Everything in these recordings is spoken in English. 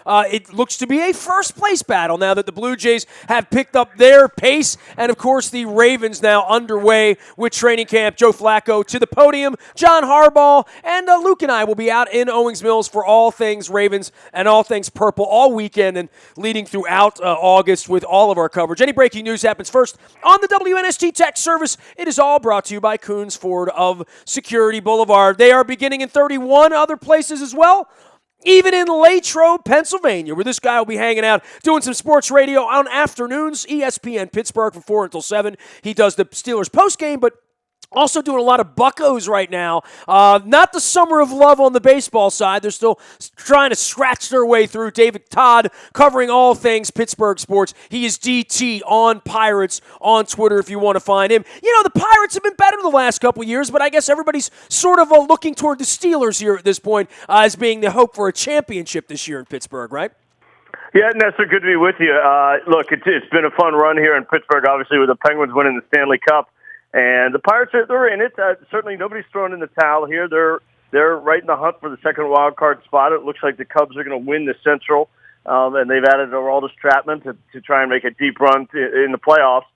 it looks to be a first-place battle now that the Blue Jays have picked up their pace. And, of course, the Ravens now underway with training camp. Joe Flacco to the podium, John Harbaugh, and Luke and I will be out in Owings Mills for all things Ravens and all things purple all weekend and leading throughout August with all of our coverage. Any breaking news happens first on the WNST text service. It is all brought to you by Coons Ford of Security Boulevard. They are beginning in 31 other places as well, even in Latrobe, Pennsylvania, where this guy will be hanging out doing some sports radio on afternoons, ESPN Pittsburgh from 4 until 7. He does the Steelers postgame, but also doing a lot of Buccos right now. Not the summer of love on the baseball side. They're still trying to scratch their way through. David Todd covering all things Pittsburgh sports. He is DT on Pirates on Twitter if you want to find him. You know, the Pirates have been better the last couple years, but I guess everybody's sort of looking toward the Steelers here at this point as being the hope for a championship this year in Pittsburgh, right? Yeah, Nestor, good to be with you. Look, it's been a fun run here in Pittsburgh, obviously, with the Penguins winning the Stanley Cup. And the Pirates, they're in it. Certainly nobody's thrown in the towel here. They're right in the hunt for the second wild card spot. It looks like the Cubs are going to win the Central, and they've added Aroldis Chapman to try and make a deep run in the playoffs.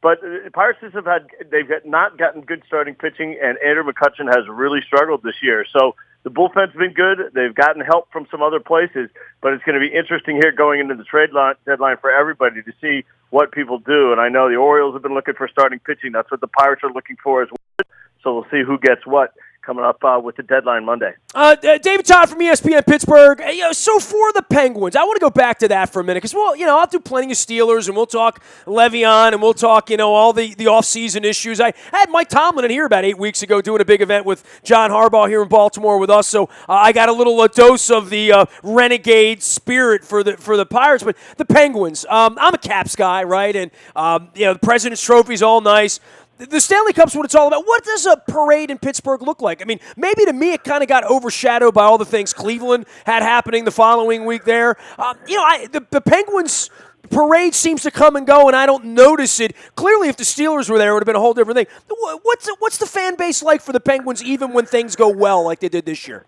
But the Pirates they've not gotten good starting pitching, and Andrew McCutchen has really struggled this year. So the bullpen's been good. They've gotten help from some other places, but it's going to be interesting here going into the trade deadline for everybody to see what people do. And I know the Orioles have been looking for starting pitching. That's what the Pirates are looking for as well. So we'll see who gets what coming up with the deadline Monday. David Todd from ESPN Pittsburgh. So for the Penguins, I want to go back to that for a minute because, I'll do plenty of Steelers and we'll talk Le'Veon and we'll talk, all the off-season issues. I had Mike Tomlin in here about 8 weeks ago doing a big event with John Harbaugh here in Baltimore with us, so I got a little dose of the renegade spirit for the Pirates. But the Penguins, I'm a Caps guy, right? And, the President's Trophy is all nice. The Stanley Cup's what it's all about. What does a parade in Pittsburgh look like? I mean, maybe to me it kind of got overshadowed by all the things Cleveland had happening the following week there. The Penguins parade seems to come and go, and I don't notice it. Clearly, if the Steelers were there, it would have been a whole different thing. What's the fan base like for the Penguins, even when things go well like they did this year?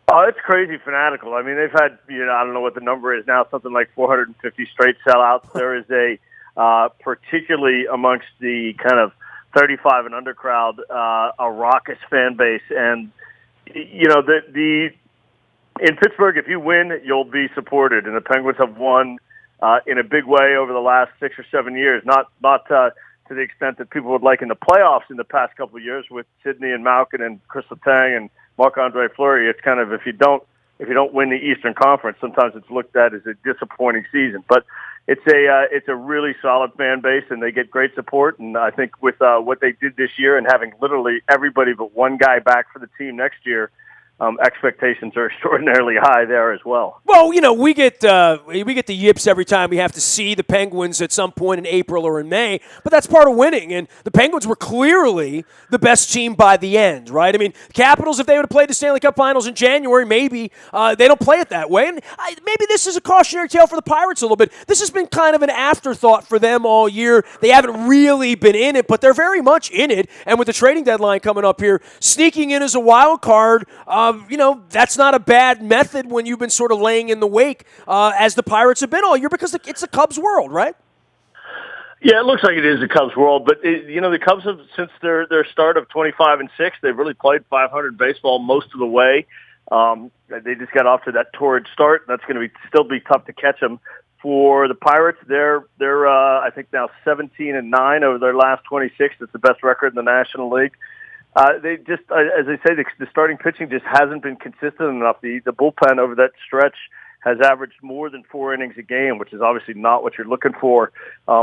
Oh, it's crazy fanatical. I mean, they've had, I don't know what the number is now, something like 450 straight sellouts. There is particularly amongst the kind of 35 and under crowd, a raucous fan base. And, in Pittsburgh, if you win, you'll be supported. And the Penguins have won in a big way over the last 6 or 7 years. Not to the extent that people would like in the playoffs in the past couple of years with Sidney and Malkin and Chris Letang and Marc-Andre Fleury. It's kind of, if you don't win the Eastern Conference, sometimes it's looked at as a disappointing season. But it's a really solid fan base, and they get great support. And I think with what they did this year and having literally everybody but one guy back for the team next year, expectations are extraordinarily high there as well. Well, we get the yips every time we have to see the Penguins at some point in April or in May, but that's part of winning. And the Penguins were clearly the best team by the end, right? I mean, Capitals, if they would have played the Stanley Cup Finals in January, maybe they don't play it that way. And maybe this is a cautionary tale for the Pirates a little bit. This has been kind of an afterthought for them all year. They haven't really been in it, but they're very much in it. And with the trading deadline coming up here, sneaking in as a wild card, that's not a bad method when you've been sort of laying in the wake as the Pirates have been all year because it's a Cubs world, right? Yeah, it looks like it is the Cubs world, but the Cubs have, since their start of 25-6, they've really played 500 baseball most of the way. They just got off to that torrid start. That's going to still be tough to catch them. For the Pirates, they're I think now 17-9 over their last 26. That's the best record in the National League. They just, as I say, the starting pitching just hasn't been consistent enough. The bullpen over that stretch has averaged more than 4 innings a game, which is obviously not what you're looking for.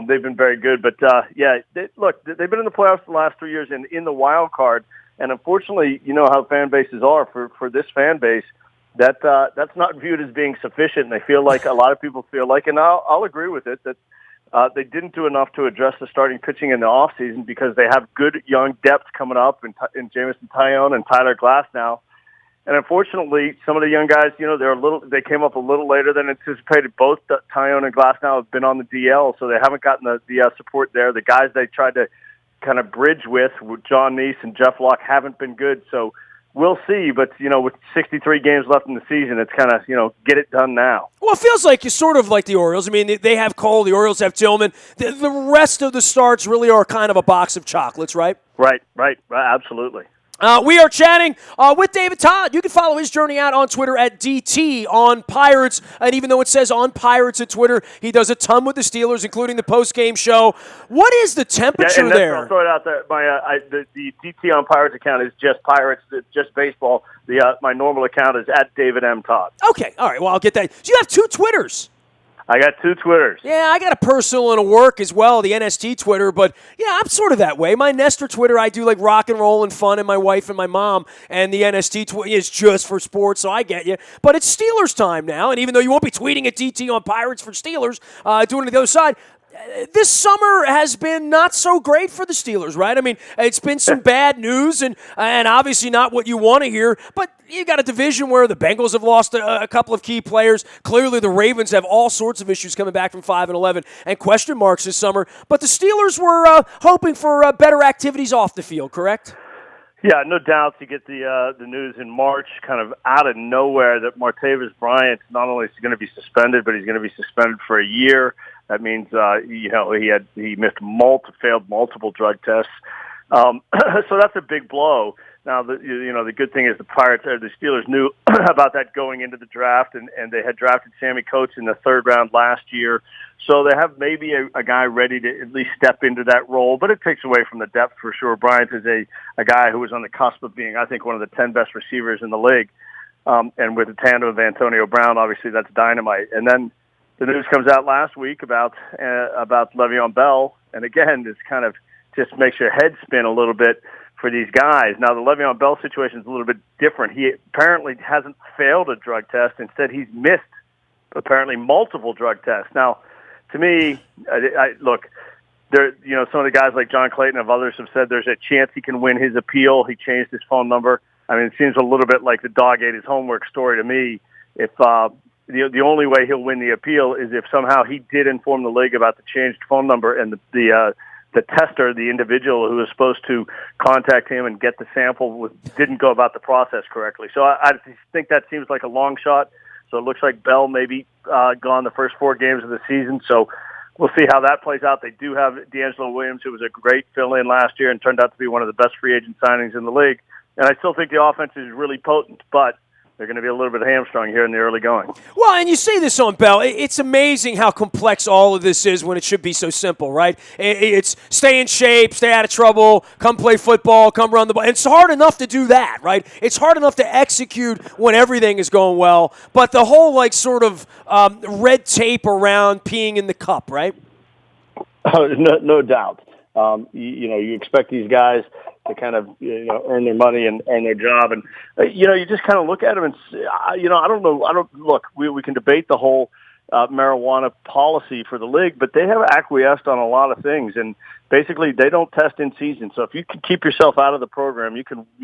They've been very good, but they've been in the playoffs the last 3 years and in the wild card. And unfortunately, you know how fan bases are for this fan base. That's not viewed as being sufficient. And they feel like a lot of people feel like, and I'll agree with it, that they didn't do enough to address the starting pitching in the offseason because they have good young depth coming up in Jameson Taillon and Tyler Glasnow. And unfortunately, some of the young guys, they came up a little later than anticipated. Both Taillon and Glasnow have been on the DL, so they haven't gotten the support there. The guys they tried to kind of bridge with John Neese and Jeff Locke haven't been good. So we'll see. But, with 63 games left in the season, it's kind of, get it done now. Well, it feels like you're sort of like the Orioles. I mean, they have Cole, the Orioles have Tillman. The rest of the starts really are kind of a box of chocolates, right? Right, absolutely. We are chatting with David Todd. You can follow his journey out on Twitter at DT on Pirates. And even though it says on Pirates at Twitter, he does a ton with the Steelers, including the post-game show. What is the temperature there? I'll throw it out there. The DT on Pirates account is just Pirates, it's just baseball. My normal account is at David M. Todd. Okay, all right. Well, I'll get that. So you have two Twitters. I got two Twitters. Yeah, I got a personal and a work as well, the NST Twitter. But, yeah, I'm sort of that way. My Nestor Twitter, I do like rock and roll and fun and my wife and my mom. And the NST Twitter is just for sports, so I get you. But it's Steelers time now. And even though you won't be tweeting at DT on Pirates for Steelers, doing it on the other side, this summer has been not so great for the Steelers, right? I mean, it's been some bad news and obviously not what you want to hear, but you got a division where the Bengals have lost a couple of key players. Clearly, the Ravens have all sorts of issues coming back from 5-11 and question marks this summer. But the Steelers were hoping for better activities off the field, correct? Yeah, no doubt. You get the news in March, kind of out of nowhere, that Martavis Bryant not only is going to be suspended, but he's going to be suspended for a year. That means he failed multiple drug tests. So that's a big blow. Now the good thing is the Steelers knew about that going into the draft, and they had drafted Sammy Coates in the third round last year. So they have maybe a guy ready to at least step into that role, but it takes away from the depth for sure. Bryant is a guy who was on the cusp of being, I think, one of the 10 best receivers in the league. And with the tandem of Antonio Brown, obviously that's dynamite. And then the news comes out last week about Le'Veon Bell, and again, this kind of just makes your head spin a little bit for these guys. Now, the Le'Veon Bell situation is a little bit different. He apparently hasn't failed a drug test. Instead, he's missed apparently multiple drug tests. Now, to me, look, there, some of the guys like John Clayton and others have said there's a chance he can win his appeal. He changed his phone number. I mean, it seems a little bit like the dog ate his homework story to me. If the only way he'll win the appeal is if somehow he did inform the league about the changed phone number, and the tester, the individual who was supposed to contact him and get the sample, didn't go about the process correctly. So I think that seems like a long shot. So it looks like Bell may be gone the first 4 games of the season. So we'll see how that plays out. They do have D'Angelo Williams, who was a great fill-in last year and turned out to be one of the best free agent signings in the league. And I still think the offense is really potent, but they're going to be a little bit hamstrung here in the early going. Well, and you say this on Bell. It's amazing how complex all of this is when it should be so simple, right? It's stay in shape, stay out of trouble, come play football, come run the ball. And it's hard enough to do that, right? It's hard enough to execute when everything is going well. But the whole, sort of red tape around peeing in the cup, right? No doubt. You expect these guys to kind of earn their money and earn their job, and you just kind of look at them and I don't know. Look. We can debate the whole marijuana policy for the league, but they have acquiesced on a lot of things, and basically they don't test in season. So if you can keep yourself out of the program, you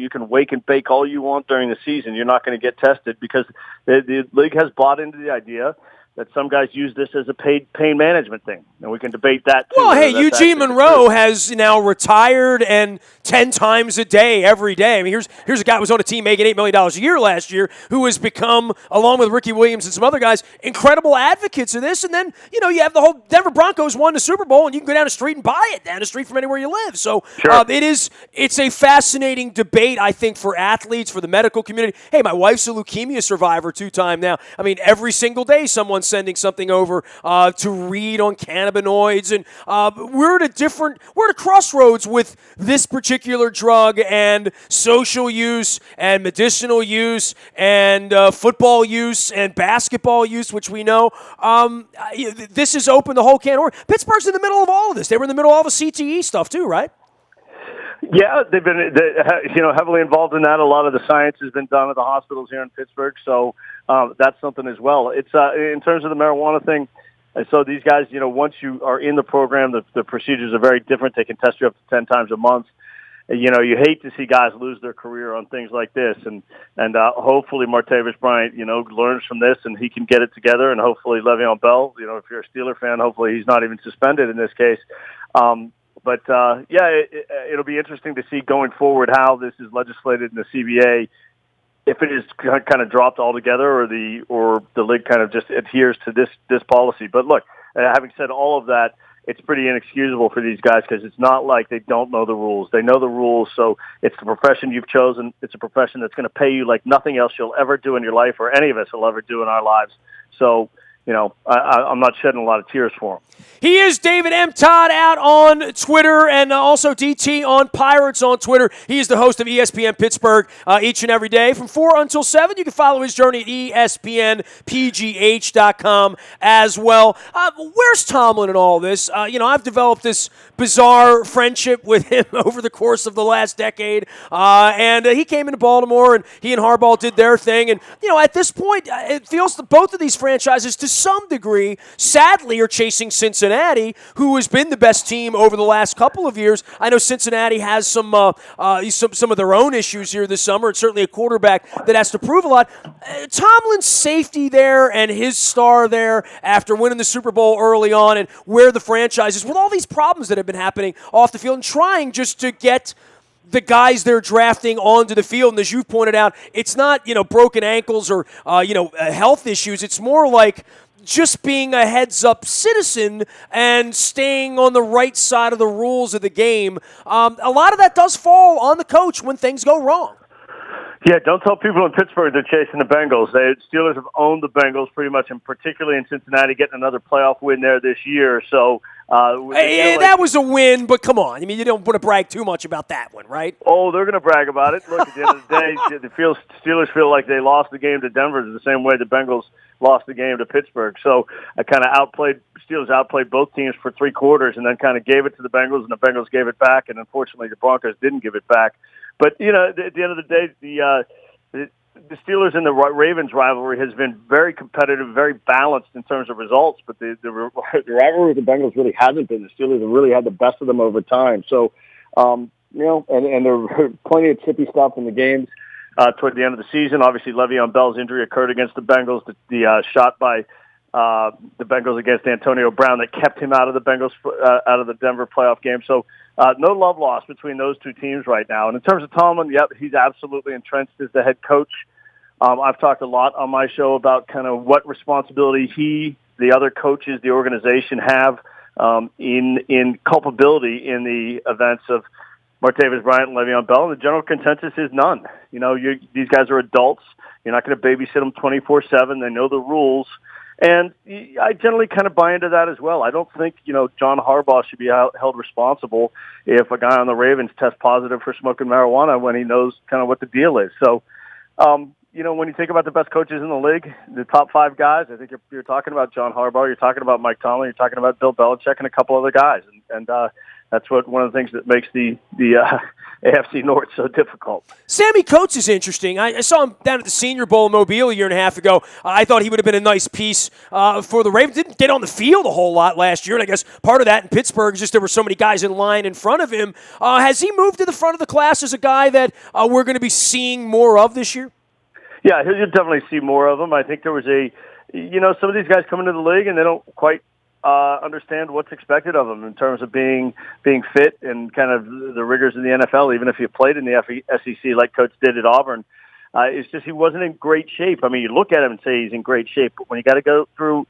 can wake and bake all you want during the season. You're not going to get tested because the league has bought into the idea that some guys use this as a pain management thing, and we can debate that too. Well, hey, Eugene Monroe has now retired and 10 times a day, every day. I mean, here's a guy who was on a team making $8 million a year last year who has become, along with Ricky Williams and some other guys, incredible advocates of this. And then, you have the whole Denver Broncos won the Super Bowl, and you can go down the street and buy it down the street from anywhere you live. So sure. It's a fascinating debate, I think, for athletes, for the medical community. Hey, my wife's a leukemia survivor 2-time now. I mean, every single day someone's sending something over to read on cannabinoids, and we're at a crossroads with this particular drug and social use and medicinal use and football use and basketball use, which we know. This has opened the whole can of worms. Pittsburgh's in the middle of all of this. They were in the middle of all the CTE stuff too, right? Yeah, they've been heavily involved in that. A lot of the science has been done at the hospitals here in Pittsburgh, so that's something as well. It's in terms of the marijuana thing. So these guys, once you are in the program, the procedures are very different. They can test you up to 10 times a month. You hate to see guys lose their career on things like this, and hopefully Martavis Bryant, learns from this and he can get it together, and hopefully Le'Veon Bell, if you're a Steeler fan, hopefully he's not even suspended in this case. But it'll be interesting to see going forward how this is legislated in the CBA. If it is kind of dropped altogether, or the league kind of just adheres to this policy. But look, having said all of that, it's pretty inexcusable for these guys because it's not like they don't know the rules. They know the rules, so it's the profession you've chosen. It's a profession that's going to pay you like nothing else you'll ever do in your life, or any of us will ever do in our lives. So, I'm not shedding a lot of tears for him. He is David M. Todd out on Twitter, and also DT on Pirates on Twitter. He is the host of ESPN Pittsburgh each and every day from 4 until 7. You can follow his journey at ESPNPGH.com as well. Where's Tomlin in all this? I've developed this bizarre friendship with him over the course of the last decade, and he came into Baltimore, and he and Harbaugh did their thing. And, at this point, it feels that both of these franchises, to some degree, sadly, are chasing Cincinnati, who has been the best team over the last couple of years. I know Cincinnati has some of their own issues here this summer. It's certainly a quarterback that has to prove a lot. Tomlin's safety there and his star there after winning the Super Bowl early on, and where the franchise is with all these problems that have been happening off the field and trying just to get the guys they're drafting onto the field. And as you pointed out, it's not, broken ankles or, health issues. It's more like just being a heads-up citizen and staying on the right side of the rules of the game. A lot of that does fall on the coach when things go wrong. Yeah, don't tell people in Pittsburgh they're chasing the Bengals. The Steelers have owned the Bengals pretty much, and particularly in Cincinnati, getting another playoff win there this year. So that was a win, but come on. I mean, you don't want to brag too much about that one, right? Oh, they're going to brag about it. Look, at the end of the day, the Steelers feel like they lost the game to Denver the same way the Bengals lost the game to Pittsburgh. So I kind of Steelers outplayed both teams for 3 quarters and then kind of gave it to the Bengals, and the Bengals gave it back, and unfortunately the Broncos didn't give it back. But, at the end of the day, the Steelers and the Ravens rivalry has been very competitive, very balanced in terms of results, but the rivalry with the Bengals really hasn't been. The Steelers have really had the best of them over time. So, and there were plenty of chippy stuff in the games toward the end of the season. Obviously, Le'Veon Bell's injury occurred against the Bengals. The shot by the Bengals against Antonio Brown that kept him out of the Denver playoff game. So no love lost between those two teams right now. And in terms of Tomlin, yep, he's absolutely entrenched as the head coach. I've talked a lot on my show about kind of what responsibility he, the other coaches, the organization have in culpability in the events of Martavis Bryant and Le'Veon Bell. And the general consensus is none. These guys are adults. You're not going to babysit them 24/7. They know the rules. And I generally kind of buy into that as well. I don't think, John Harbaugh should be held responsible if a guy on the Ravens tests positive for smoking marijuana when he knows kind of what the deal is. So, when you think about the best coaches in the league, the top 5 guys, I think you're talking about John Harbaugh, you're talking about Mike Tomlin, you're talking about Bill Belichick and a couple other guys. And that's one of the things that makes the AFC North so difficult. Sammy Coates is interesting. I saw him down at the Senior Bowl in Mobile a year and a half ago. I thought he would have been a nice piece for the Ravens. Didn't get on the field a whole lot last year, and I guess part of that in Pittsburgh is just there were so many guys in line in front of him. Has he moved to the front of the class as a guy that we're going to be seeing more of this year? Yeah, you'll definitely see more of him. I think there was some of these guys come into the league and they don't quite understand what's expected of them in terms of being fit and kind of the rigors of the NFL, even if you played in the SEC like Coach did at Auburn. It's just he wasn't in great shape. I mean, you look at him and say he's in great shape, but when you got to go through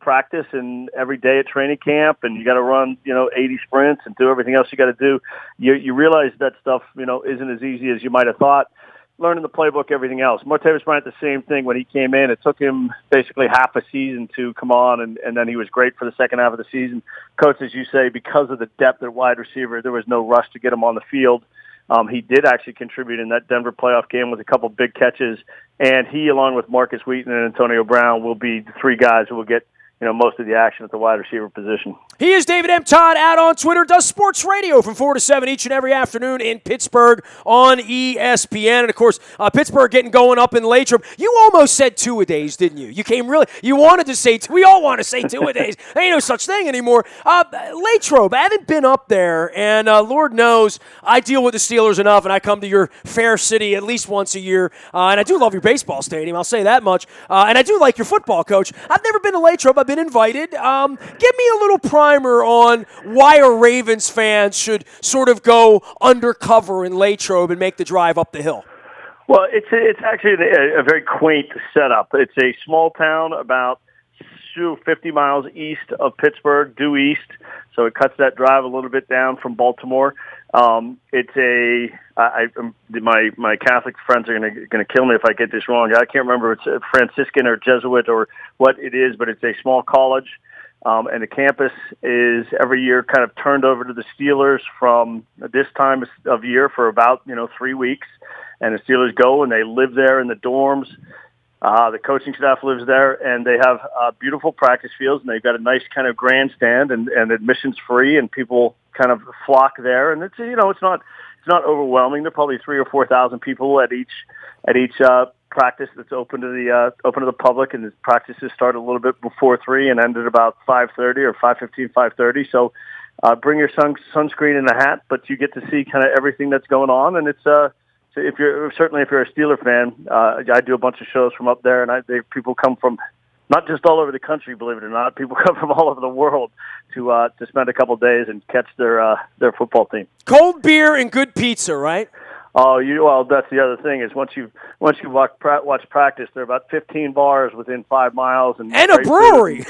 practice and every day at training camp, and you got to run 80 sprints and do everything else you got to do, you realize that stuff isn't as easy as you might have thought. Learning the playbook, everything else. Martavis Bryant, the same thing. When he came in, it took him basically half a season to come on, and then he was great for the second half of the season. Coach, as you say, because of the depth at wide receiver, there was no rush to get him on the field. He did actually contribute in that Denver playoff game with a couple big catches, and he, along with Marcus Wheaton and Antonio Brown, will be the 3 guys who will get most of the action at the wide receiver position. He is David M. Todd out on Twitter, does sports radio from 4 to 7 each and every afternoon in Pittsburgh on ESPN. And, of course, Pittsburgh getting going up in Latrobe. You almost said 2-a-days, didn't you? You wanted to say, we all want to say 2-a-days. There ain't no such thing anymore. Latrobe, I haven't been up there, and Lord knows I deal with the Steelers enough, and I come to your fair city at least once a year. And I do love your baseball stadium, I'll say that much. And I do like your football coach. I've never been to Latrobe. I've been been invited. Give me a little primer on why a Ravens fan should sort of go undercover in Latrobe and make the drive up the hill. Well, it's actually a very quaint setup. It's a small town about 50 miles east of Pittsburgh, due east, so it cuts that drive a little bit down from Baltimore. My Catholic friends are going to kill me if I get this wrong. I can't remember if it's Franciscan or Jesuit or what it is, but it's a small college, and the campus is every year kind of turned over to the Steelers from this time of year for about 3 weeks, and the Steelers go and they live there in the dorms. The coaching staff lives there, and they have beautiful practice fields, and they've got a nice kind of grandstand, and admission's free, and people kind of flock there. And it's it's not overwhelming. There are probably 3,000 or 4,000 people at each practice that's open to the public, and the practices start a little bit before 3 and end at about 5:30 or 5:15, 5:30. So bring your sunscreen and a hat, but you get to see kind of everything that's going on, and it's So if you're a Steeler fan, I do a bunch of shows from up there, and people come from not just all over the country, believe it or not. People come from all over the world to spend a couple of days and catch their football team. Cold beer and good pizza, right? Oh, well, that's the other thing is once you watch practice, there are about 15 bars within 5 miles and a brewery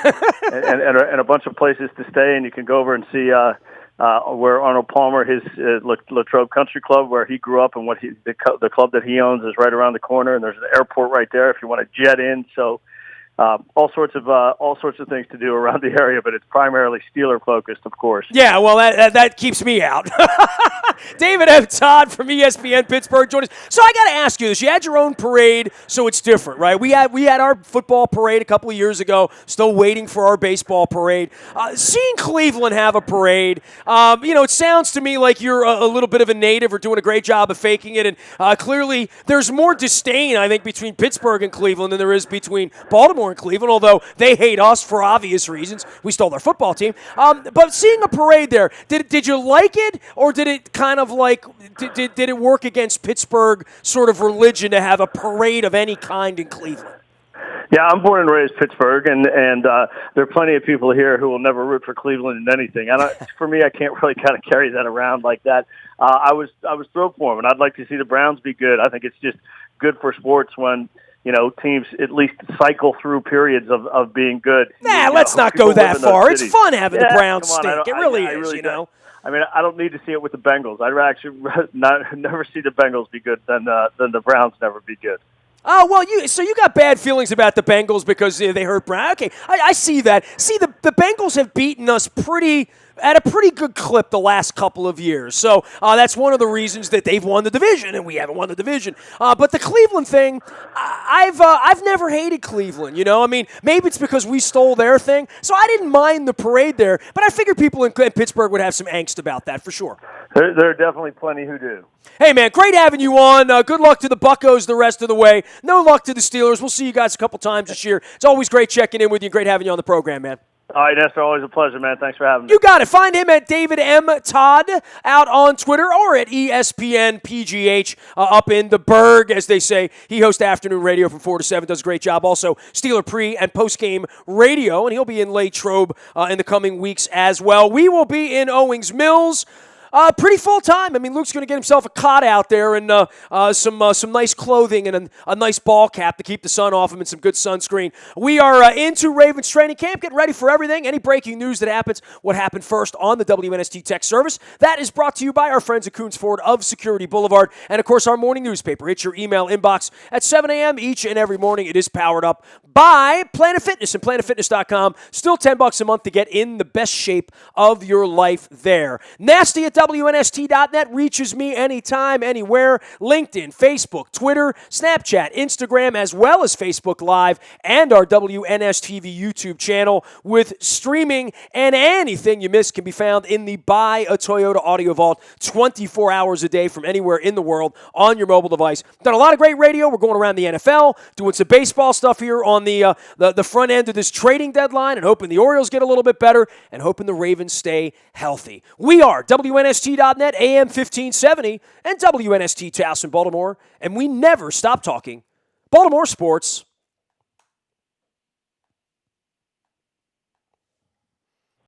and a bunch of places to stay, and you can go over and see. Where Arnold Palmer, his Latrobe Country Club, where he grew up, and the club that he owns is right around the corner, and there's an airport right there if you want to jet in. So all sorts of things to do around the area, but it's primarily Steeler focused, of course. Yeah, well, that keeps me out. David M. Todd from ESPN Pittsburgh joined us. So I got to ask you this: you had your own parade, so it's different, right? We had our football parade a couple of years ago. Still waiting for our baseball parade. Seeing Cleveland have a parade, it sounds to me like you're a little bit of a native or doing a great job of faking it. And clearly, there's more disdain, I think, between Pittsburgh and Cleveland than there is between Baltimore and Cleveland. Although they hate us for obvious reasons, we stole their football team. But seeing a parade there, did you like it, or did it kind of like did it work against Pittsburgh sort of religion to have a parade of any kind in Cleveland? Yeah, I'm born and raised Pittsburgh, and there are plenty of people here who will never root for Cleveland in anything. For me, I can't really kind of carry that around like that. I was thrilled for them, and I'd like to see the Browns be good. I think it's just good for sports when teams at least cycle through periods of being good. Let's not go that far. It's fun having the Browns stink. It really is, I mean, I don't need to see it with the Bengals. I'd actually never see the Bengals be good than the Browns never be good. Oh, well, you got bad feelings about the Bengals because they hurt Brown. Okay, I see that. See, the Bengals have beaten us at a pretty good clip the last couple of years. So that's one of the reasons that they've won the division, and we haven't won the division. But the Cleveland thing, I've never hated Cleveland. I mean, maybe it's because we stole their thing. So I didn't mind the parade there, but I figured people in Pittsburgh would have some angst about that for sure. There are definitely plenty who do. Hey, man, great having you on. Good luck to the Buccos the rest of the way. No luck to the Steelers. We'll see you guys a couple times this year. It's always great checking in with you. Great having you on the program, man. All right, Nestor, always a pleasure, man. Thanks for having me. You got it. Find him at David M. Todd out on Twitter or at ESPN PGH up in the Berg, as they say. He hosts afternoon radio from 4 to 7, does a great job. Also, Steeler pre- and post-game radio, and he'll be in Latrobe in the coming weeks as well. We will be in Owings Mills. Pretty full time. I mean, Luke's going to get himself a cot out there and some nice clothing and a nice ball cap to keep the sun off him and some good sunscreen. We are into Ravens training camp, getting ready for everything. Any breaking news that happens, what happened first on the WNST Tech Service. That is brought to you by our friends at Coons Ford of Security Boulevard. And, of course, our morning newspaper hits your email inbox at 7 a.m. each and every morning. It is powered up by Planet Fitness and PlanetFitness.com. Still $10 a month to get in the best shape of your life there. Nasty at WNST.net reaches me anytime, anywhere. LinkedIn, Facebook, Twitter, Snapchat, Instagram, as well as Facebook Live and our WNSTV YouTube channel with streaming, and anything you missed can be found in the Buy a Toyota Audio Vault 24 hours a day from anywhere in the world on your mobile device. Done a lot of great radio. We're going around the NFL, doing some baseball stuff here on the front end of this trading deadline, and hoping the Orioles get a little bit better and hoping the Ravens stay healthy. We are WNST.net, AM 1570, and WNST Towson, Baltimore, and we never stop talking Baltimore sports.